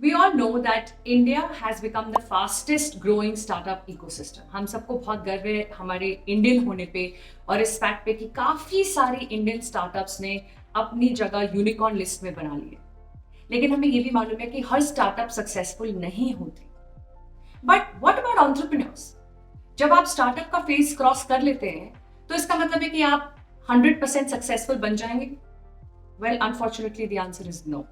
We all know that India has become the fastest growing startup ecosystem. हम सबको बहुत गर्व है हमारे इंडियन होने पे और इस फैक्ट पे कि काफी सारे इंडियन स्टार्टअप्स ने अपनी जगह यूनिकॉर्न लिस्ट में बना ली है. लेकिन हमें ये भी मालूम है कि हर स्टार्टअप सक्सेसफुल नहीं होती. But what about entrepreneurs? जब आप स्टार्टअप का फेज क्रॉस कर लेते हैं तो इसका मतलब है कि आप 100% सक्सेसफुल बन जाएंगे? Well, unfortunately the answer is no.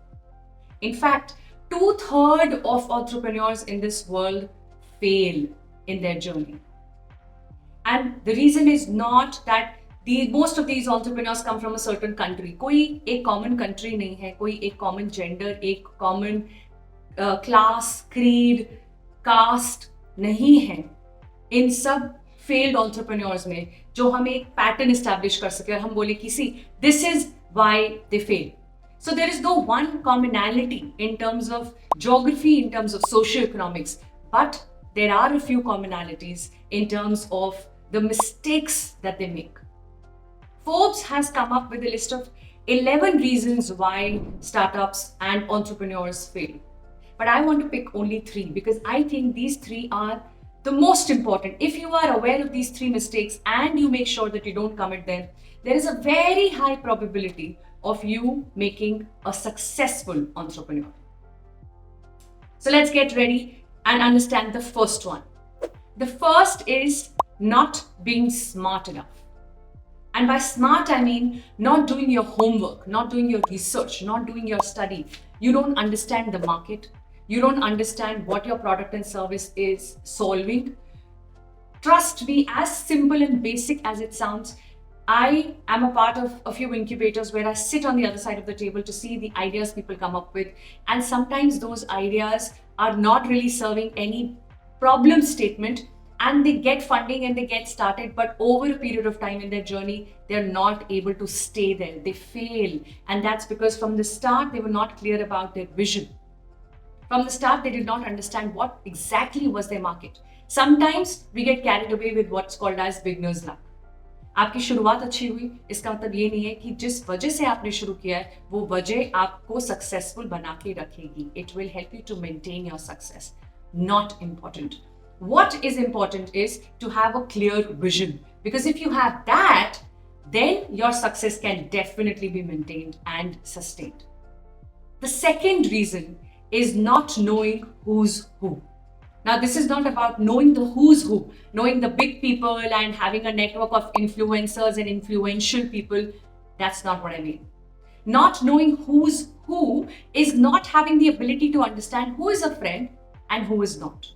In fact, 2/3 of entrepreneurs in this world fail in their journey. And the reason is not that most of these entrepreneurs come from a certain country. कोई एक common country नहीं है, कोई एक common gender, एक common class, creed, caste नहीं है. इन सब failed entrepreneurs में जो हमें एक pattern establish कर सके और हम बोले कि see, this is why they fail. So there is no one commonality in terms of geography, in terms of socioeconomics, but there are a few commonalities in terms of the mistakes that they make. Forbes has come up with a list of 11 reasons why startups and entrepreneurs fail. But I want to pick only 3 because I think these 3 are the most important. If you are aware of these 3 mistakes and you make sure that you don't commit them, there is a very high probability of you making a successful entrepreneur. So let's get ready and understand the first one. The first is not being smart enough. And by smart, I mean not doing your homework, not doing your research, not doing your study. You don't understand the market. You don't understand what your product and service is solving. Trust me, as simple and basic as it sounds, I am a part of a few incubators where I sit on the other side of the table to see the ideas people come up with. And sometimes those ideas are not really serving any problem statement and they get funding and they get started, but over a period of time in their journey, they're not able to stay there. They fail. And that's because from the start, they were not clear about their vision. From the start, they did not understand what exactly was their market. Sometimes we get carried away with what's called as beginner's luck. आपकी शुरुआत अच्छी हुई इसका मतलब ये नहीं है कि जिस वजह से आपने शुरू किया है वो वजह आपको सक्सेसफुल बना के रखेगी. It will help you to maintain your success. Not important. What is important is to have a clear vision, because if you have that, then your success can definitely be maintained and sustained. The second reason is not knowing who's who. Now, this is not about knowing the who's who, knowing the big people and having a network of influencers and influential people. That's not what I mean. Not knowing who's who is not having the ability to understand who is a friend and who is not.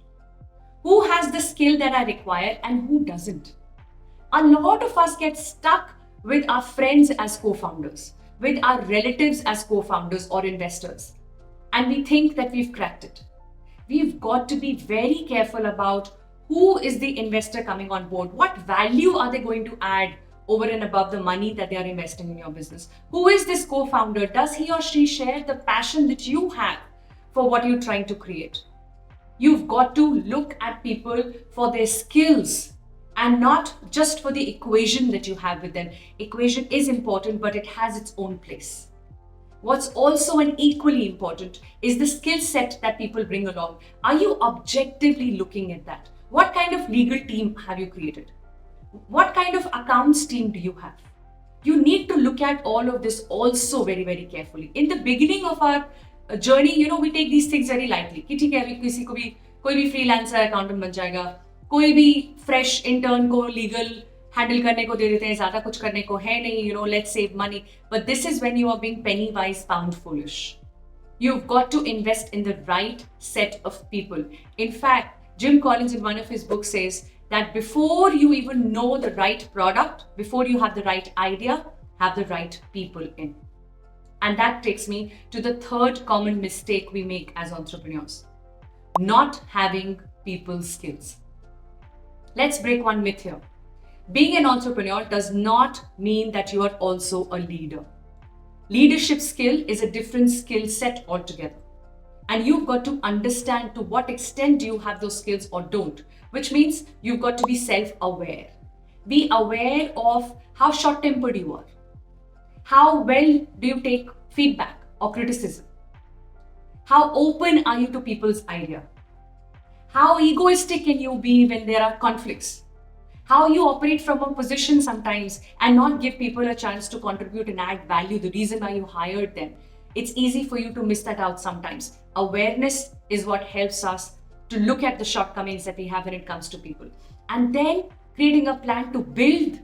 Who has the skill that I require and who doesn't. A lot of us get stuck with our friends as co-founders, with our relatives as co-founders or investors, and we think that we've cracked it. We've got to be very careful about who is the investor coming on board. What value are they going to add over and above the money that they are investing in your business? Who is this co-founder? Does he or she share the passion that you have for what you're trying to create? You've got to look at people for their skills and not just for the equation that you have with them. Equation is important, but it has its own place. What's also an equally important is the skill set that people bring along. Are you objectively looking at that? What kind of legal team have you created? What kind of accounts team do you have? You need to look at all of this also very, very carefully. In the beginning of our journey, we take these things very lightly. कि ठीक है अभी किसी को भी कोई भी freelancer accountant बन जाएगा, कोई भी फ्रेश इंटर्न को लीगल हैंडल करने को दे देते हैं, ज्यादा कुछ करने को है नहीं, let's save money. But this is when you are being penny wise, pound foolish. You've got to invest in the right set of people. In fact, Jim Collins in one of his books says that before you even know the right product, before you have the right idea, have the right people in. And that takes me to the third common mistake we make as entrepreneurs. Not having people skills. Let's break one myth here. Being an entrepreneur does not mean that you are also a leader. Leadership skill is a different skill set altogether. And you've got to understand to what extent you have those skills or don't, which means you've got to be self-aware. Be aware of how short-tempered you are. How well do you take feedback or criticism? How open are you to people's idea? How egoistic can you be when there are conflicts? How you operate from a position sometimes and not give people a chance to contribute and add value, the reason why you hired them. It's easy for you to miss that out sometimes. Awareness is what helps us to look at the shortcomings that we have when it comes to people. And then creating a plan to build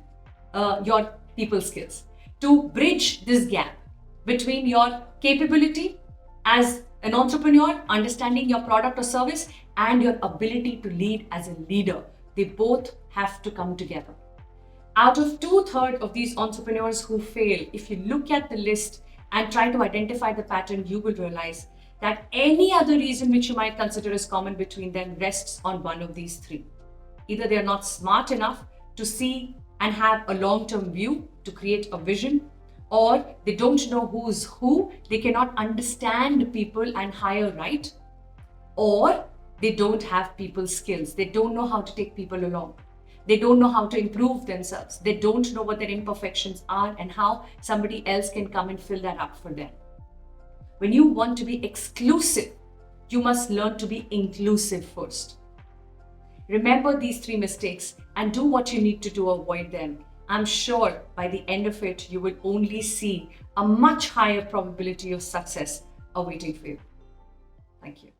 your people skills, to bridge this gap between your capability as an entrepreneur, understanding your product or service, and your ability to lead as a leader. They both have to come together. Out of 2/3 of these entrepreneurs who fail, if you look at the list and try to identify the pattern, you will realize that any other reason which you might consider as common between them rests on one of these three. Either they are not smart enough to see and have a long-term view to create a vision, or they don't know who's who, they cannot understand people and hire right, or they don't have people skills. They don't know how to take people along. They don't know how to improve themselves. They don't know what their imperfections are and how somebody else can come and fill that up for them. When you want to be exclusive, you must learn to be inclusive first. Remember these three mistakes and do what you need to avoid them. I'm sure by the end of it, you will only see a much higher probability of success awaiting for you. Thank you.